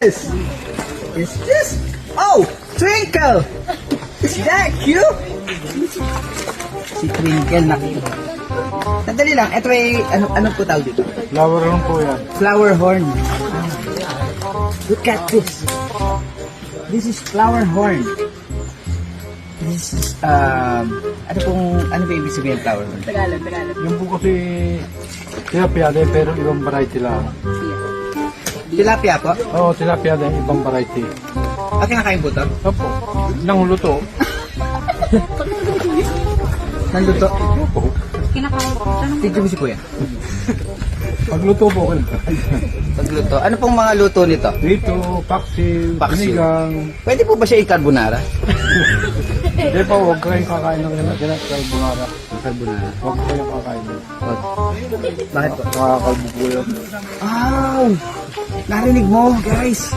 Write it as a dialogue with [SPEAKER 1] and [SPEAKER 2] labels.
[SPEAKER 1] Is this? Oh, Twinkle! Is that you? Si Twinkle na cute. Sandali lang, ito ay, ano po tawag dito?
[SPEAKER 2] Flower room po yan.
[SPEAKER 1] Flower horn. Look at this. This is flower horn. This is, ano ba ibig sabihin flower horn?
[SPEAKER 3] Tagalog.
[SPEAKER 2] Yung po kasi tilapia din pero ibang variety lang.
[SPEAKER 1] Tilapia po?
[SPEAKER 2] Oo, tilapia din, ibang variety.
[SPEAKER 1] Kinakain po ito?
[SPEAKER 2] Opo, nanguluto.
[SPEAKER 1] Nanduto?
[SPEAKER 2] Opo.
[SPEAKER 1] Tignan mo si Kuya.
[SPEAKER 2] Pagluto po.
[SPEAKER 1] Pagluto. Ano pong mga luto nito?
[SPEAKER 2] Dito, paksiw,
[SPEAKER 1] Paksiw.
[SPEAKER 2] sinigang.
[SPEAKER 1] Pwede po ba siya i-carbonara?
[SPEAKER 2] Hindi pa, huwag kayong kakain ng ganat kay bunara.
[SPEAKER 1] Carbonara.
[SPEAKER 2] Huwag kayong kakain.
[SPEAKER 1] Bakit po?
[SPEAKER 2] Nakakalbo po yun.
[SPEAKER 1] Narinig mo, guys.